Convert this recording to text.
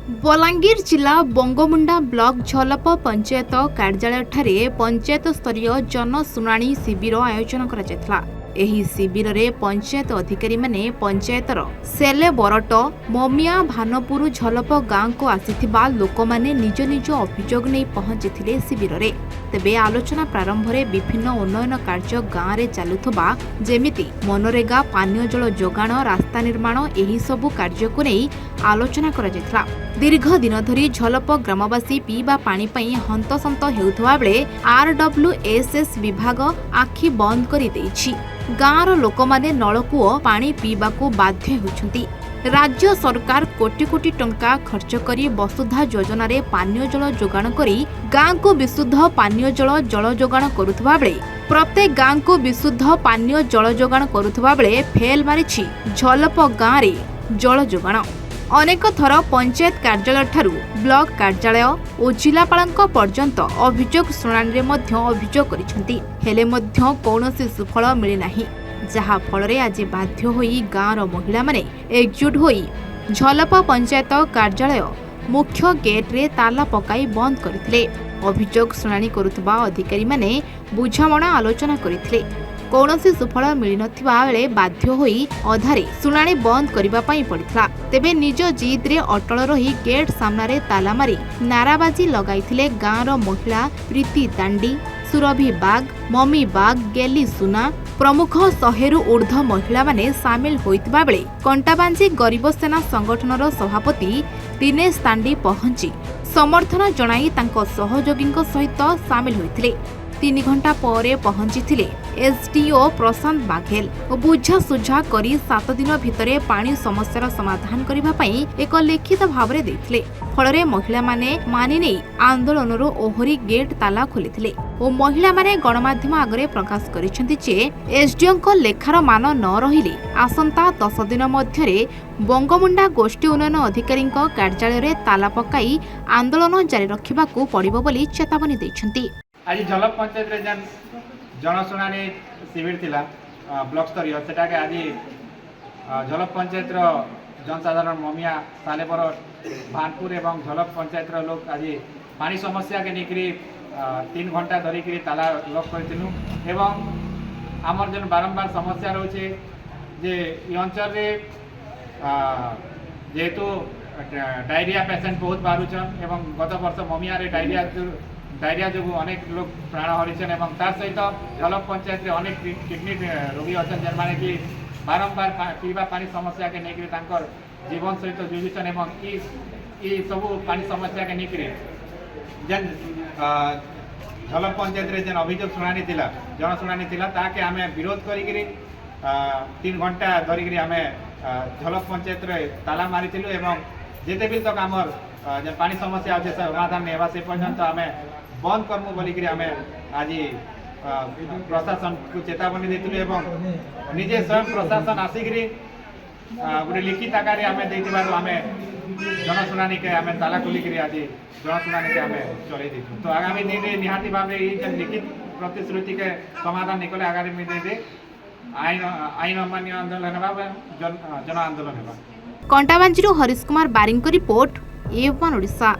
बलांगीर जिला बंगमुंडा ब्लॉक झलप पंचायत कार्यालय ठारे पंचायत स्तरीय जनशुणाणी शिविर आयोजन करा। एही शिविर रे पंचायत अधिकारी माने पंचायतर सेले बरट ममिया भानपुर झलप गांव को आसीथिबा लोक माने निज निज अभियोग नहीं पहुंचीथिले शिविर रे। तेबे आलोचना प्रारंभ रे विभिन्न उन्नयन कार्य गांव रे चालुथबा जेमिति मनरेगा पानीय जल जोगाण रास्ता निर्माण एही सबु कार्य को नहीं आलोचना करा जायथला। दीर्घ दिन धरी झलप ग्रामवासी पीवा पानी पई हंतसंत हेउथबा बेले आरडब्ल्यूएसएस विभाग आखि बंद करि दैछि। गाँवर लोक माने नलकूओ पानी पीबाकू बाध्य होउछंती। राज्य सरकार कोटी कोटी टंका खर्च करी वसुधा योजना रे पानीय जल जोगाण करी गाँ को विशुद्ध पानीय जल जोगाण करुथबा बेले प्रत्येक गाँ को विशुद्ध पानीय जल जोगाण करुथबा बेले फेल मारिछि झलप गाँ रे जल जोगाण। अनेक थर पंचायत कार्यालय ठारू ब्लॉक कार्यालय और जिलापालक पर्यंत अभियोग शुणाणी रे मध्य अभियोग करिसेंती, हेले मध्य कौनसी सुफल मिली नाही। जहा फल आज बाध्य होई गाँवर महिला माने एकजुट होई झलप पंचायत कार्यालय मुख्य गेट रे ताला पकाई बंद करथिले। अभियोग शुणाणी करुथबा अधिकारी माने बुझामणा आलोचना करथिले। कौनसी सुफल मिल नथिबा बेले बाध्य होई अधारे शुणाणी बंद करिबा पई पड़िथला। तेबे निज जिद रे अटल रही गेट सामने ताला मारी नाराबाजी लगाइथिले गाँवर महिला प्रीति तांडी, सुरभि बाग, ममी बाग, गेली सुना प्रमुख 100 रु ऊर्ध्व महिला माने सामिल होइतबा बेले कंटाबांजी गरीब सेना संगठनर सभापति दिनेश तांडी पहुंची समर्थन जणाई तांको सहयोगींको सहित सामिल होइथिले। 3 घंटा पर पहुंची एसडीओ प्रशांत बाघेल और बुझासुझा करी 7 दिन भितरे पानी समस्यार समाधान करबा पई एक लिखित भावरे देथिले। फलरे महिला माने मानि नै आंदोलन ओहरी गेट ताला खोलिथिले और महिला माने गणमाध्यम आगरे प्रकाश करिसेंति जे एसडीओ को लेखार मान न रहिले आसंता 10 दिन मध्यरे बंगमुंडा गोष्ठी उन्नयन अधिकारी कार्यालय रे ताला पकाई आंदोलन जारी रखिबाकू पड़िबो बोली चेतावनी दैछंती। आज झलप पंचायत रे जनशुणाणी शिविर थिला ब्लॉक स्तरीय सेटा के आज झलप पंचायत रो जनसाधारण ममिया सालेबर भानपुर एवं झलप पंचायत रो लोग आज पानी समस्या के निकरी 3 घंटा धरिकी ताला लॉक करथिलु एवं आमर जन बारंबार समस्या रोचे जे ई अंचल रे जेहेतु डायरिया पेशेंट बहुत बारुछन एवं गत वर्ष ममिया रे डायरिया जो अनेक लोग प्राण हरिछन एवं तार सहित झलप पंचायत रे अनेक किडनी रोगी अच्छन जेन माने कि बारंबार पीवा पानी समस्या के नेकरी तांकर जीवन सहित जुझुछन एवं ई सब पानी समस्या के नेकरी जेन झलप पंचायत रे जेन अभियोग शुणाणी थिला जनशुणाणी थिला ताके आमे विरोध करिकरी 3 घंटा धरिकरी आमे झलप पंचायत रे ताला मारिथिलु एवं जेते भी तक आमर जे पानी समस्या अच्छे समाधान नहीं होगा से पर्यंत आमे बंद करमु बोलिकी आमे आज प्रशासन को चेतावनी देथिलु एवं निजे स्वयं प्रशासन आसिकरी गोटे लिखित आकार आमे देथिबारु आमे जनशुणाणी के आमे ताला खोलिकी आज जनशुणाणी के आमे चलै देथु। तो आगामी दिन रे निहाती भाबे ई जे लिखित प्रतिश्रुति के समाधान निकले आगामी दिन रे आईन अमान्य आंदोलन हेबा जन आंदोलन हेबा। कंटाबांजीरू हरीश कुमार बारिंग को रिपोर्ट ए1 ओडिशा।